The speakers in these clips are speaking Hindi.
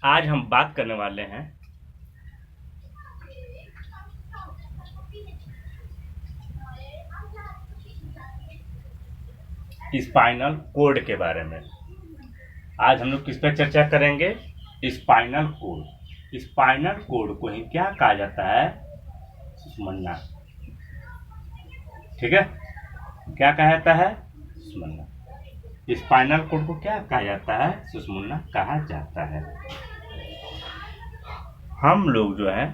आज हम बात करने वाले हैं स्पाइनल कोड के बारे में। आज हम लोग किस पर चर्चा करेंगे? Spinal cord. स्पाइनल कोड को ही क्या कहा जाता है? सुषुम्ना। ठीक है, क्या कहा जाता है? सुषुम्ना। स्पाइनल कोड को क्या कहा जाता है? सुषुम्ना कहा जाता है। हम लोग जो है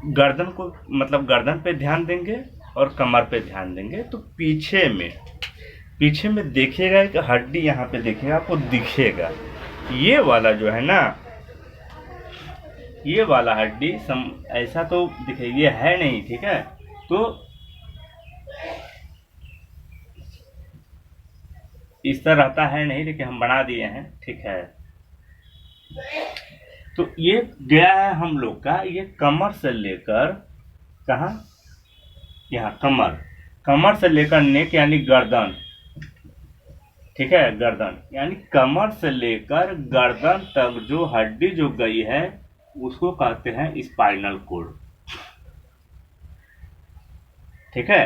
गर्दन को गर्दन पे ध्यान देंगे और कमर पे ध्यान देंगे। तो पीछे में देखिएगा कि हड्डी यहाँ पे देखिएगा, आपको दिखेगा ये वाला जो है ना, ये वाला हड्डी ऐसा तो दिखेगी, ये है नहीं। ठीक है, तो इस तरह रहता है नहीं, लेकिन हम बना दिए हैं। ठीक है, तो ये गया है हम लोग का, ये कमर से लेकर कहाँ, यहाँ कमर से लेकर नेक यानी गर्दन। ठीक है, गर्दन यानी कमर से लेकर गर्दन तक जो हड्डी जो गई है उसको कहते हैं स्पाइनल कोड। ठीक है,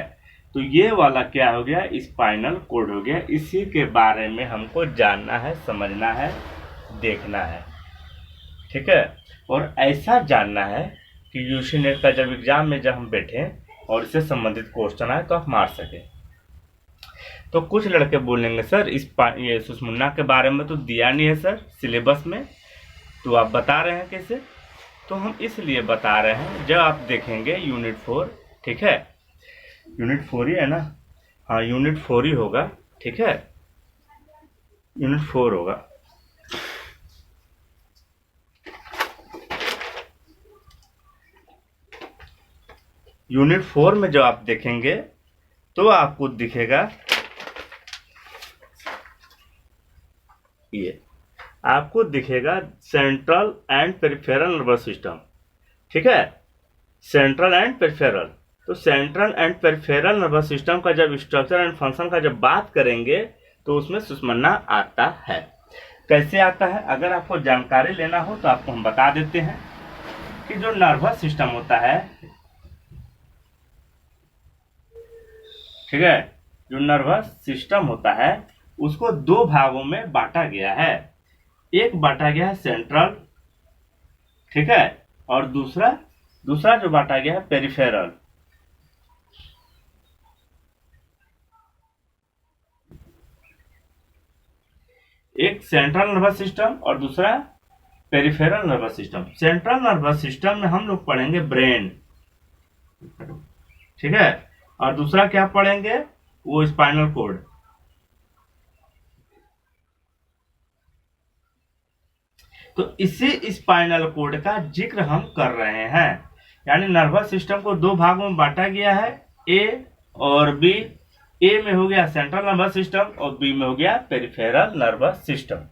तो ये वाला क्या हो गया? स्पाइनल कोड हो गया। इसी के बारे में हमको जानना है, समझना है, देखना है। ठीक है, और ऐसा जानना है कि यूजी नेट का जब एग्जाम में जब हम बैठे और इससे संबंधित क्वेश्चन आए तो आप मार सके। तो कुछ लड़के बोलेंगे सर ये सुषुम्ना के बारे में तो दिया नहीं है सर सिलेबस में, तो आप बता रहे हैं कैसे? तो हम इसलिए बता रहे हैं, जब आप देखेंगे यूनिट 4, ठीक है, यूनिट 4 ही है ना, हाँ यूनिट 4 ही होगा। ठीक है, यूनिट 4 होगा। यूनिट 4 में जब आप देखेंगे तो आपको दिखेगा ये, आपको दिखेगा central and peripheral nervous system. ठीक है, सेंट्रल एंड पेरिफेरल। तो central and peripheral nervous system का जब स्ट्रक्चर एंड फंक्शन का जब बात करेंगे तो उसमें सुषुम्ना आता है। कैसे आता है? अगर आपको जानकारी लेना हो तो आपको हम बता देते हैं कि जो नर्वस सिस्टम होता है, ठीक है, जो नर्वस सिस्टम होता है उसको दो भागों में बांटा गया है। एक बांटा गया है सेंट्रल, ठीक है, और दूसरा जो बांटा गया है पेरिफेरल। एक सेंट्रल नर्वस सिस्टम और दूसरा peripheral nervous system. Central nervous system में हम लोग पढ़ेंगे ब्रेन, ठीक है, और दूसरा क्या पढ़ेंगे? वो स्पाइनल कोड। तो इसी स्पाइनल कोड का जिक्र हम कर रहे हैं। यानी नर्वस सिस्टम को दो भागों में बांटा गया है, ए और बी। ए में हो गया सेंट्रल नर्वस सिस्टम और बी में हो गया पेरिफेरल नर्वस सिस्टम।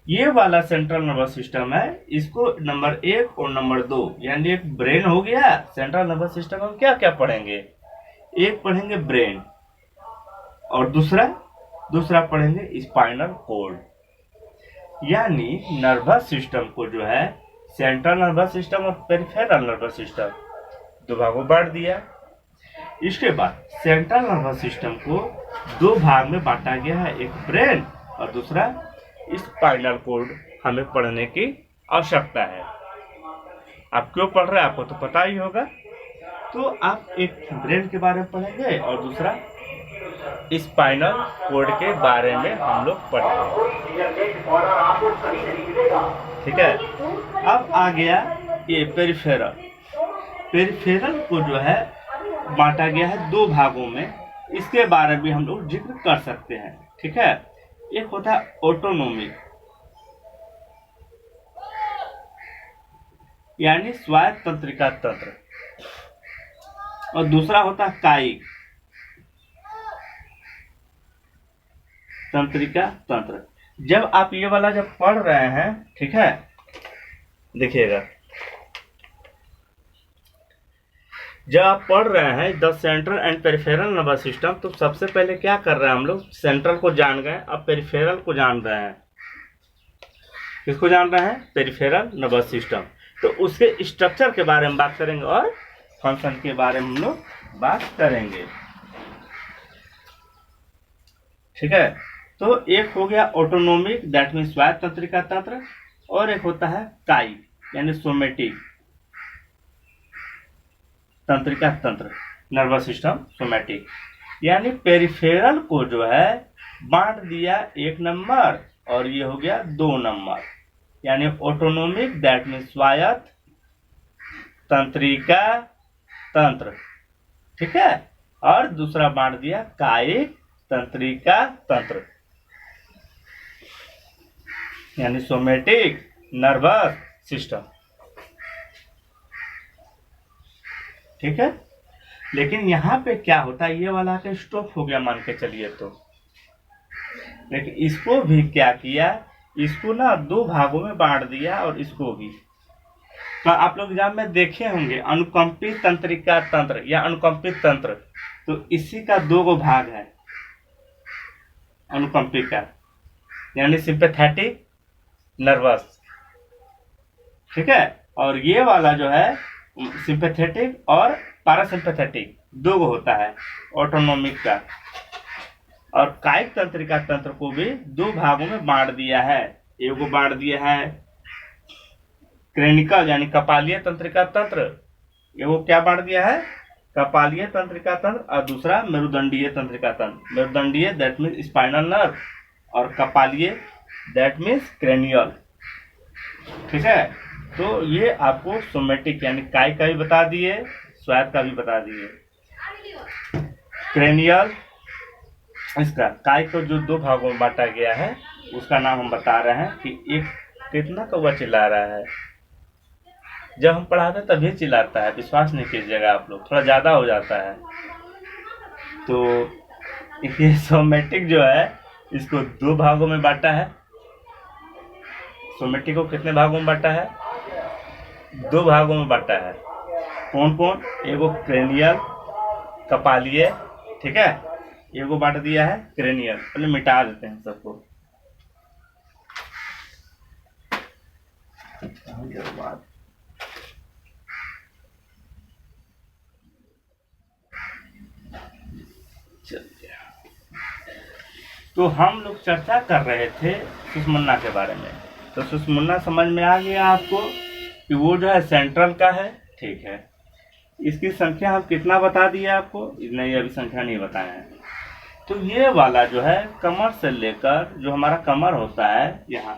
ये वाला सेंट्रल नर्वस सिस्टम है, इसको नंबर 1 और नंबर 2 यानी एक ब्रेन हो गया। सेंट्रल नर्वस सिस्टम में क्या क्या पढ़ेंगे? एक पढ़ेंगे ब्रेन और दूसरा पढ़ेंगे स्पाइनल कोड। यानी नर्वस सिस्टम को जो है सेंट्रल नर्वस सिस्टम और पेरिफेरल नर्वस सिस्टम दो भागों बांट दिया। इसके बाद सेंट्रल नर्वस सिस्टम को दो भाग में बांटा गया है, एक ब्रेन और दूसरा स्पाइनल कोड। हमें पढ़ने की आवश्यकता है। आप क्यों पढ़ रहे हैं आपको तो पता ही होगा। तो आप एक ब्रेन के बारे में पढ़ेंगे और दूसरा स्पाइनल कोड के बारे में हम लोग पढ़ेंगे। ठीक है, अब आ गया ये पेरिफेरल। पेरिफेरल को जो है बांटा गया है दो भागों में, इसके बारे में हम लोग जिक्र कर सकते हैं। ठीक है, एक होता है ऑटोनोमिक यानी स्वायत्त तंत्रिका तंत्र, और दूसरा होता है कायिक तंत्रिका तंत्र। जब आप ये वाला जब पढ़ रहे हैं, ठीक है, देखिएगा, जब आप पढ़ रहे हैं the central and peripheral nervous system, तो सबसे पहले क्या कर रहे हैं हम लोग? सेंट्रल को जान गए, अब पेरिफेरल को जान रहे हैं। किसको जान रहे हैं? Peripheral nervous system. तो उसके स्ट्रक्चर के बारे में बात करेंगे और फंक्शन के बारे में हम लोग बात करेंगे। ठीक है, तो एक हो गया ऑटोनोमिक, दैट मीन स्वायत्त तंत्रिका तंत्र, और एक होता है कायिक यानी सोमेटिक तंत्रिका तंत्र, नर्वस सिस्टम सोमेटिक। यानी पेरिफेरल को जो है बांट दिया 1 नंबर और ये हो गया 2 नंबर, यानी ऑटोनोमिक दैट मीन स्वायत्त तंत्रिका तंत्र। ठीक है, और दूसरा बांट दिया कायिक तंत्रिका तंत्र, यानी सोमेटिक नर्वस सिस्टम। ठीक है, लेकिन यहाँ पे क्या होता है, ये वाला का स्टॉप हो गया मान के चलिए तो, लेकिन इसको भी क्या किया, इसको ना 2 भागों में बांट दिया और इसको भी। तो आप लोग एग्जाम में देखे होंगे अनुकंपित तंत्रिका तंत्र या अनुकंपित तंत्र, तो इसी का 2 भाग है अनुकंपित का, यानी सिंपैथेटिक नर्वस। ठीक है, और ये वाला जो है सिंपैथेटिक और पैरासिम्पैथेटिक 2 होता है ऑटोनोमिक का। और कायिक तंत्रिका तंत्र को भी 2 भागों में बांट दिया है। एक को बांट दिया है क्रेनिकल यानी कपालीय तंत्रिका तंत्र, एगो क्या बांट दिया है कपालीय तंत्रिका तंत्र, और दूसरा मेरुदंडीय तंत्रिका तंत्र। मेरुदंडीय दैट मीन्स स्पाइनल नर्व और कपालीय दैट मीन्स क्रेनियल। ठीक है, तो ये आपको सोमेटिक यानी कायिक का भी बता दिए, स्वायत्त का भी बता दिए। क्रेनियल, इसका कायिक को जो 2 भागों में बांटा गया है उसका नाम हम बता रहे हैं कि एक कितना कौवा चिल्ला रहा है, जब हम पढ़ाते हैं तभी चिल्लाता है, विश्वास नहीं कीजिएगा आप लोग, थोड़ा ज्यादा हो जाता है। तो ये सोमेटिक जो है इसको 2 भागों में बांटा है। सोमेटिक को कितने भागों में बांटा है? 2 भागों में बांटा है। कौन कौन? एगो क्रेनियल कपालीय, ठीक है, एगो बांट दिया है क्रेनियल। पहले मिटा देते हैं सबको। तो हम लोग चर्चा कर रहे थे सुषुम्ना के बारे में। तो सुषुम्ना समझ में आ गया आपको कि वो जो है सेंट्रल का है। ठीक है, इसकी संख्या हम कितना बता दिए आपको? नहीं, अभी संख्या नहीं बताया है। तो ये वाला जो है कमर से लेकर, जो हमारा कमर होता है यहाँ,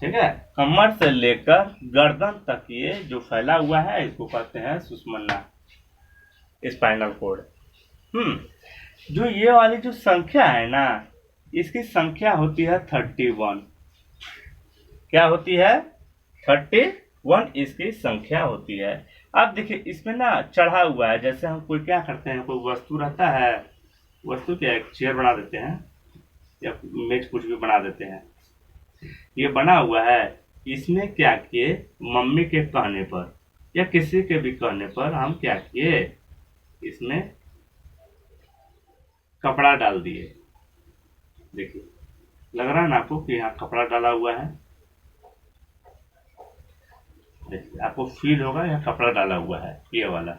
ठीक है, कमर से लेकर गर्दन तक ये जो फैला हुआ है इसको कहते हैं सुषुम्ना, स्पाइनल कॉर्ड। जो ये वाली जो संख्या है ना, इसकी संख्या होती है 31। क्या होती है? 31 इसकी संख्या होती है। अब देखिए इसमें ना चढ़ा हुआ है, जैसे हम कोई क्या करते हैं, कोई वस्तु रहता है, वस्तु क्या एक चेयर बना देते हैं या मेज कुछ भी बना देते हैं, ये बना हुआ है। इसमें क्या किए, मम्मी के कहने पर या किसी के भी कहने पर हम क्या किए, इसमें कपड़ा डाल दिए। देखिए लग रहा है ना आपको कि यहाँ कपड़ा डाला हुआ है? देखिए आपको फील होगा यहाँ कपड़ा डाला हुआ है, ये वाला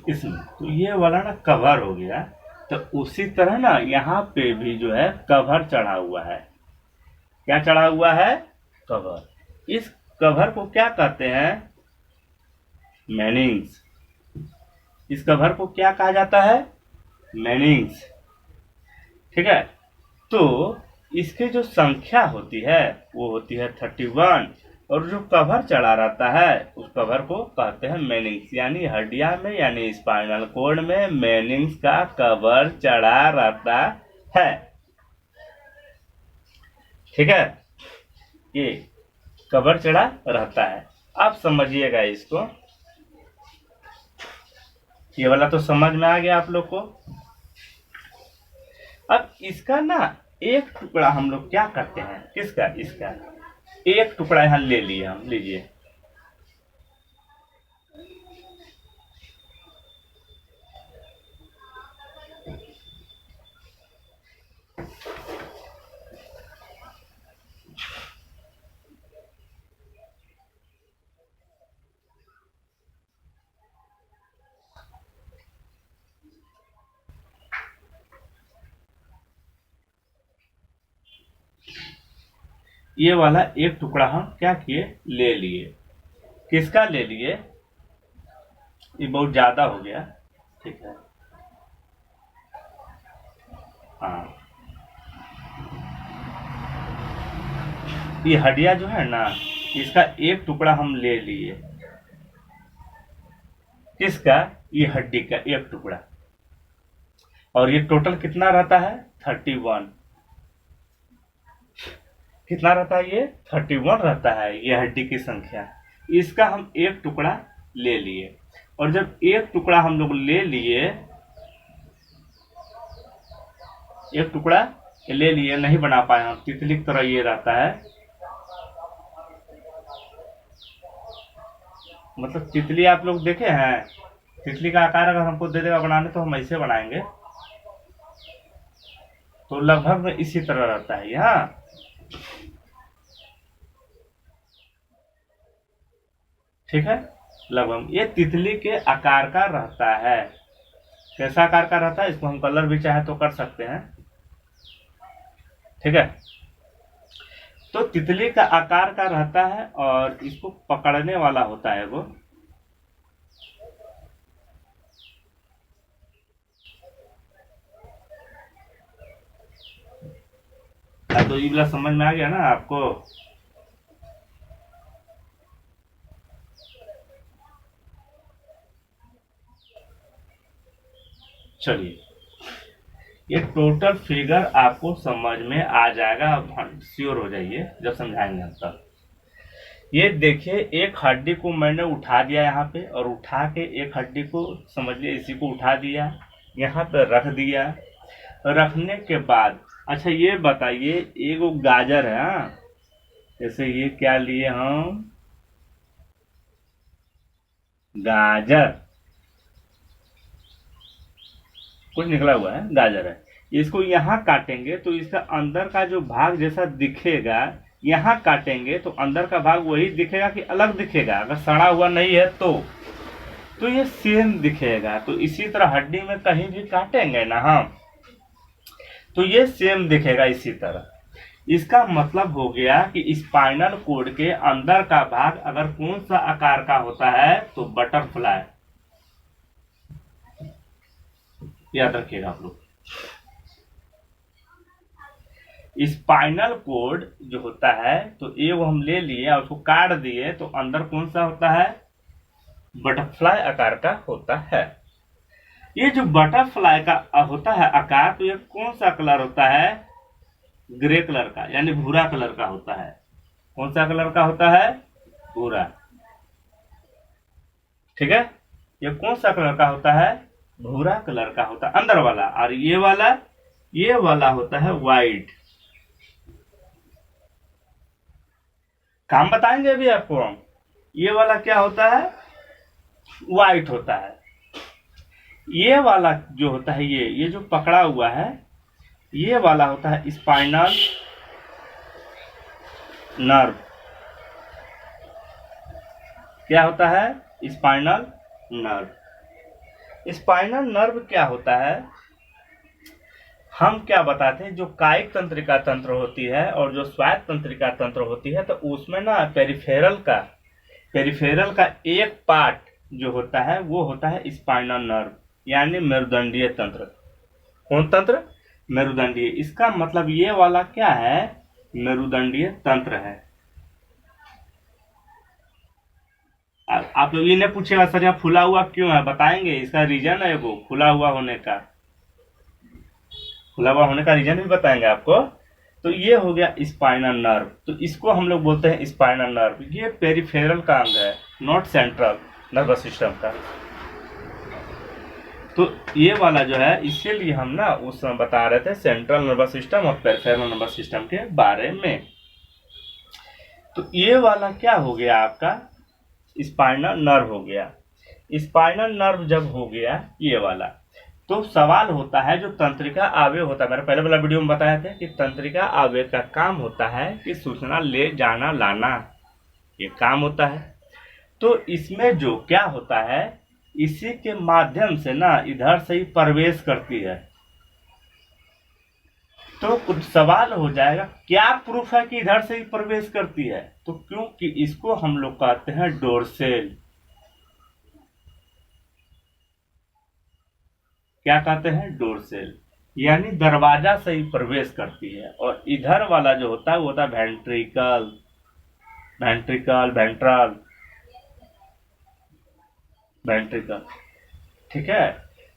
इसमें। तो ये वाला ना कवर हो गया। तो उसी तरह ना यहाँ पे भी जो है कवर चढ़ा हुआ है। क्या चढ़ा हुआ है? कवर। इस कवर को क्या कहते हैं? मेनिंग्स। इस कवर को क्या कहा जाता है? मेनिंग्स। ठीक है, तो इसकी जो संख्या होती है वो होती है 31, और जो कवर चढ़ा रहता है उस कवर को कहते हैं मेनिंग्स। यानी हड्डियां में यानी स्पाइनल कॉर्ड में मेनिंग्स का कवर चढ़ा रहता है। ठीक है, ये कवर चढ़ा रहता है। अब समझिएगा इसको, ये वाला तो समझ में आ गया आप लोग को। अब इसका ना एक टुकड़ा हम लोग क्या करते हैं, किसका? इसका एक टुकड़ा यहां ले लिए हम, लीजिए। ये वाला एक टुकड़ा हम क्या किए, ले लिए। किसका ले लिए, ये बहुत ज्यादा हो गया, ठीक है। हाँ, ये हड्डियां जो है ना, इसका एक टुकड़ा हम ले लिए। किसका, ये हड्डी का एक टुकड़ा। और ये टोटल कितना रहता है, 31। कितना रहता है, ये 31 रहता है ये हड्डी की संख्या। इसका हम एक टुकड़ा ले लिए। और जब एक टुकड़ा हम लोग ले लिए, एक टुकड़ा ले लिए, नहीं बना पाए हम, तितली की तरह ये रहता है। मतलब तितली आप लोग देखे हैं, तितली का आकार अगर हमको दे देगा बनाने तो हम ऐसे बनाएंगे, तो लगभग में इसी तरह रहता है यहाँ। ठीक है, लगभग ये तितली के आकार का रहता है। कैसा आकार का रहता है, इसको हम कलर भी चाहे तो कर सकते हैं। ठीक है, तो तितली का आकार का रहता है और इसको पकड़ने वाला होता है वो। तो ये वाला समझ में आ गया ना आपको। चलिए, ये टोटल फिगर आपको समझ में आ जाएगा, आप श्योर हो जाइए जब समझाएंगे हम तब। ये देखिए, एक हड्डी को मैंने उठा दिया यहाँ पे, और उठा के एक हड्डी को समझ लिया, इसी को उठा दिया, यहाँ पे रख दिया। रखने के बाद अच्छा ये बताइए, एक गाजर है, हाँ, जैसे ये क्या लिए हम, गाजर, कुछ निकला हुआ है, गाजर है। इसको यहाँ काटेंगे तो इसका अंदर का जो भाग जैसा दिखेगा, यहाँ काटेंगे तो अंदर का भाग वही दिखेगा कि अलग दिखेगा, अगर सड़ा हुआ नहीं है तो ये सेम दिखेगा। तो इसी तरह हड्डी में कहीं भी काटेंगे ना हम, तो ये सेम दिखेगा इसी तरह। इसका मतलब हो गया कि स्पाइनल कोड के अंदर का भाग अगर कौन सा आकार का होता है तो बटरफ्लाई, याद रखिएगा आप लोग। स्पाइनल कोड जो होता है, तो ये वो हम ले लिए और उसको काट दिए, तो अंदर कौन सा होता है, बटरफ्लाई आकार का होता है। ये जो बटरफ्लाई का होता है आकार, तो ये कौन सा कलर होता है, ग्रे कलर का, यानी भूरा कलर का होता है। कौन सा कलर का होता है, भूरा। ठीक है, ये कौन सा कलर का होता है, भूरा कलर का होता है अंदर वाला। और ये वाला होता है व्हाइट। काम बताएंगे अभी आपको हम। ये वाला क्या होता है, व्हाइट होता है। ये वाला जो होता है, ये जो पकड़ा हुआ है, ये वाला होता है स्पाइनल नर्व। क्या होता है, स्पाइनल नर्व। स्पाइनल नर्व क्या होता है, हम क्या बताते हैं, जो कायिक तंत्रिका तंत्र होती है और जो स्वायत्त तंत्रिका तंत्र होती है, तो उसमें ना पेरिफेरल का एक पार्ट जो होता है वो होता है स्पाइनल नर्व, यानी मेरुदंडीय तंत्र। कौन तंत्र, मेरुदंडीय। इसका मतलब ये वाला क्या है, मेरुदंडीय तंत्र है। आप लोग ये नहीं पूछेगा सर यहाँ फूला हुआ क्यों है, बताएंगे इसका रीजन है, वो फूला हुआ होने का रीजन भी बताएंगे आपको। तो ये हो गया स्पाइनल नर्व, तो इसको हम लोग बोलते हैं स्पाइनल नर्व। ये पेरिफेरल का अंग है, नॉट सेंट्रल नर्वस सिस्टम का। तो ये वाला जो है, इसीलिए हम ना उस समय बता रहे थे सेंट्रल नर्वस सिस्टम और पेरिफेरल नर्वस सिस्टम के बारे में। तो ये वाला क्या हो गया, आपका स्पाइनल नर्व हो गया। स्पाइनल नर्व जब हो गया ये वाला, तो सवाल होता है, जो तंत्रिका आवेग होता है, मैंने पहले वाला वीडियो में बताया था कि तंत्रिका आवेग का काम होता है कि सूचना ले जाना लाना, ये काम होता है। तो इसमें जो क्या होता है, इसी के माध्यम से ना इधर से ही प्रवेश करती है। तो कुछ सवाल हो जाएगा, क्या प्रूफ है कि इधर से ही प्रवेश करती है? तो क्योंकि इसको हम लोग कहते हैं डोर्सेल। क्या कहते हैं? डोर्सेल, यानी दरवाजा से ही प्रवेश करती है। और इधर वाला जो होता है वो होता है वेंट्रिकल, वेंट्रिकल, वेंट्रल, वेंट्रिकल। ठीक है,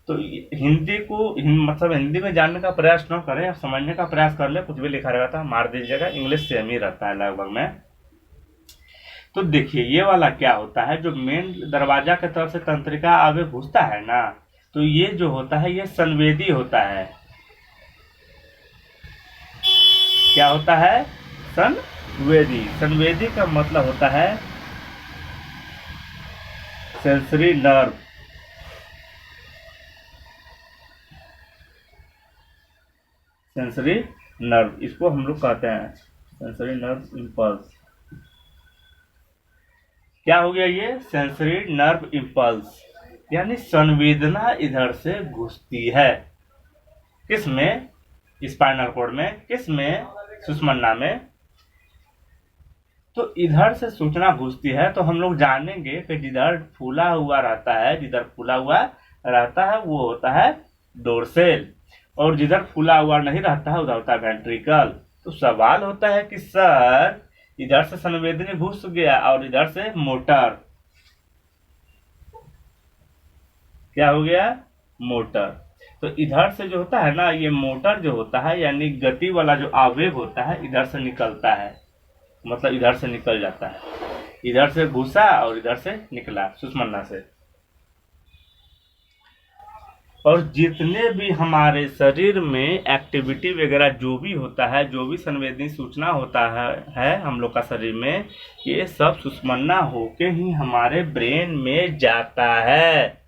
तो हिंदी को मतलब हिंदी में जानने का प्रयास न करें, समझने का प्रयास कर ले, कुछ भी लिखा रहता है मार दीजिएगा, इंग्लिश सेम ही रहता है लगभग में। तो देखिए ये वाला क्या होता है, जो मेन दरवाजा की तरफ से तंत्रिका आगे घुसता है ना, तो ये जो होता है ये संवेदी होता है। क्या होता है? संवेदी। संवेदी का मतलब होता है सेंसरी नर्व। सेंसरी नर्व, इसको हम लोग कहते हैं सेंसरी नर्व इम्पल्स। क्या हो गया ये? सेंसरी नर्व इम्पल्स, यानी संवेदना इधर से घुसती है। किसमें? स्पाइनल कॉर्ड में। किसमें? सुषुम्ना में। तो इधर से सूचना घुसती है, तो हम लोग जानेंगे कि जिधर फूला हुआ रहता है, जिधर फूला हुआ रहता है वो होता है डोर्सेल, और जिधर फूला हुआ नहीं रहता है उधर होता है वेंट्रिकल। तो सवाल होता है कि सर इधर से संवेदनी घुस गया और इधर से मोटर, क्या हो गया? मोटर। तो इधर से जो होता है ना, ये मोटर जो होता है यानी गति वाला जो आवेग होता है इधर से निकलता है, मतलब इधर से निकल जाता है। इधर से घुसा और इधर से निकला सुषुम्ना से। और जितने भी हमारे शरीर में एक्टिविटी वगैरह जो भी होता है, जो भी संवेदी सूचना होता है हम लोग का शरीर में, ये सब सुषुम्ना होके ही हमारे ब्रेन में जाता है।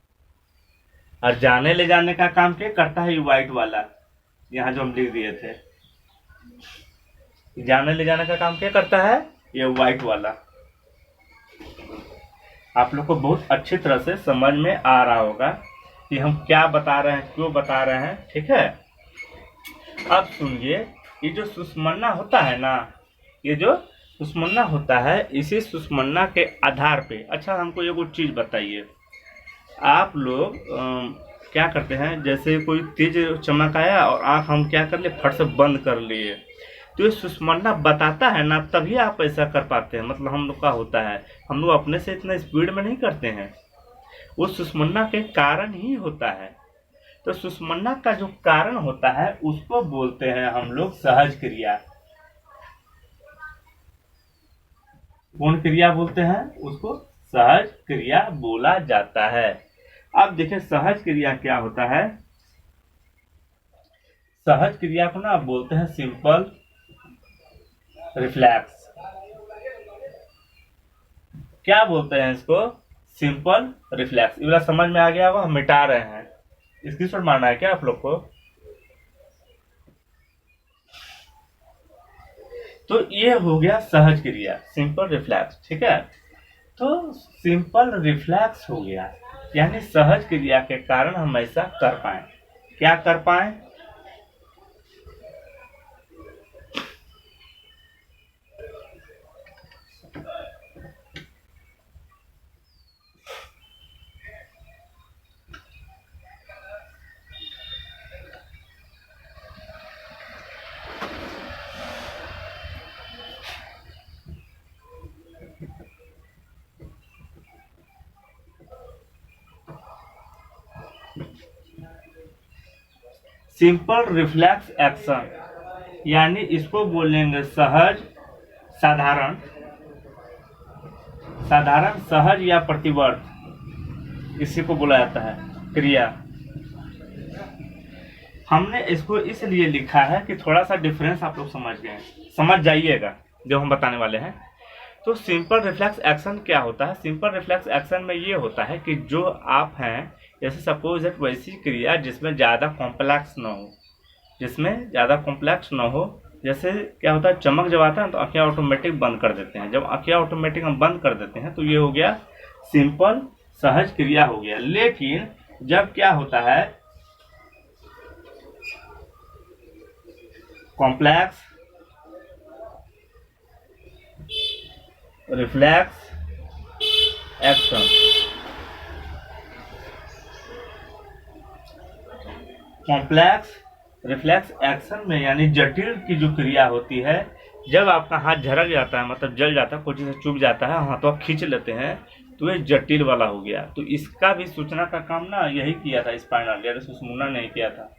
और जाने ले जाने का काम क्या करता है? ये व्हाइट वाला यहाँ जो हम लिख दिए थे, जाने ले जाने का काम क्या करता है? ये व्हाइट वाला। आप लोग को बहुत अच्छी तरह से समझ में आ रहा होगा कि हम क्या बता रहे हैं, क्यों बता रहे हैं। ठीक है, अब सुनिए, ये जो सुषुम्ना होता है ना, ये जो सुषुम्ना होता है, इसी सुषुम्ना के आधार पे, अच्छा हमको ये कुछ चीज बताइए, आप लोग क्या करते हैं, जैसे कोई तेज चमक आया और आंख हम क्या कर लिए, फट से बंद कर लिए, तो ये सुषुम्ना बताता है ना, तभी आप ऐसा कर पाते हैं। मतलब हम लोग का होता है, हम लोग अपने से इतना स्पीड में नहीं करते हैं, वो सुषुम्ना के कारण ही होता है। तो सुषुम्ना का जो कारण होता है उसको बोलते हैं हम लोग सहज क्रिया। कौन क्रिया बोलते हैं? उसको सहज क्रिया बोला जाता है। अब देखिए सहज क्रिया क्या होता है। सहज क्रिया को ना बोलते हैं सिंपल रिफ्लेक्स। क्या बोलते हैं इसको? Simple reflex. ये वाला समझ में आ गया होगा, हम मिटा रहे हैं। स्क्रीनशॉट मारना है क्या आप लोग को? तो ये हो गया सहज क्रिया, सिंपल रिफ्लेक्स। ठीक है, तो सिंपल रिफ्लेक्स हो गया, यानी सहज क्रिया के कारण हम ऐसा कर पाए। क्या कर पाए? सिंपल रिफ्लेक्स एक्शन, यानी इसको बोलेंगे सहज, साधारण, साधारण, सहज या प्रतिवर्त, इसी को बोला जाता है क्रिया। हमने इसको इसलिए लिखा है कि थोड़ा सा डिफरेंस आप लोग समझ गए, समझ जाइएगा जो हम बताने वाले हैं। तो सिंपल रिफ्लेक्स एक्शन क्या होता है? सिंपल रिफ्लेक्स एक्शन में ये होता है कि जो आप हैं, जैसे सपोज दैट वैसी क्रिया जिसमें ज़्यादा कॉम्प्लेक्स ना हो, जिसमें ज़्यादा कॉम्प्लेक्स ना हो। जैसे क्या होता है, चमक जब आता है तो आँखें ऑटोमेटिक बंद कर देते हैं। जब आँखें ऑटोमेटिक हम बंद कर देते हैं तो ये हो गया सिंपल सहज क्रिया हो गया। लेकिन जब क्या होता है, complex reflex action. Complex reflex action में यानी जटिल की जो क्रिया होती है, जब आपका हाथ झरक जाता है, मतलब जल जाता है, कोई चीज से चुभ जाता है, हाथों आप खींच लेते हैं, तो ये जटिल वाला हो गया। तो इसका भी सूचना का काम ना यही किया था स्पाइनल, यानी सुषुम्ना नहीं किया था,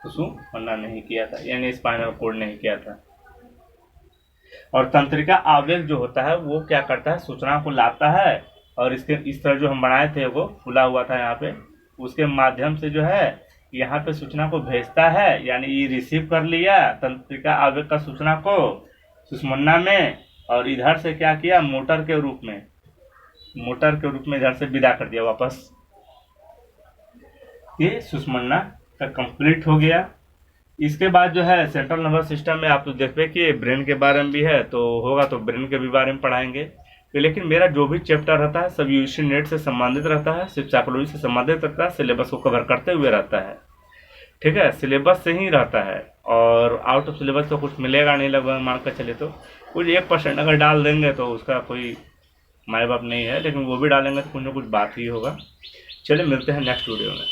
सुषुम्ना नहीं किया था, यानी स्पाइनल कोड नहीं किया था। और तंत्रिका आवेग जो होता है वो क्या करता है, सूचना को लाता है, और इसके इस तरह जो हम बनाए थे वो फुला हुआ था यहाँ पे, उसके माध्यम से जो है यहाँ पे सूचना को भेजता है, यानी ये रिसीव कर लिया तंत्रिका आवेग का सूचना को सुषुम्ना में, और इधर से क्या किया, मोटर के रूप में इधर से विदा कर दिया वापस। ये सुषुम्ना का कंप्लीट हो गया। इसके बाद जो है सेंट्रल नर्वस सिस्टम में आप तो देखते कि ब्रेन के बारे में भी है, तो होगा तो ब्रेन के भी बारे में पढ़ाएंगे। तो लेकिन मेरा जो भी चैप्टर रहता है सब यूजी नेट से संबंधित रहता है, सिर्फ साइकोलॉजी से संबंधित रहता है, सिलेबस को कवर करते हुए रहता है, ठीक है, सिलेबस से ही रहता है। और आउट ऑफ सिलेबस तो कुछ मिलेगा नहीं, लगभग मान कर चले तो कुछ 1% अगर डाल देंगे तो उसका कोई माय बाप नहीं है, लेकिन वो भी डालेंगे तो कुछ ना कुछ बात ही होगा। चलिए मिलते हैं नेक्स्ट वीडियो में।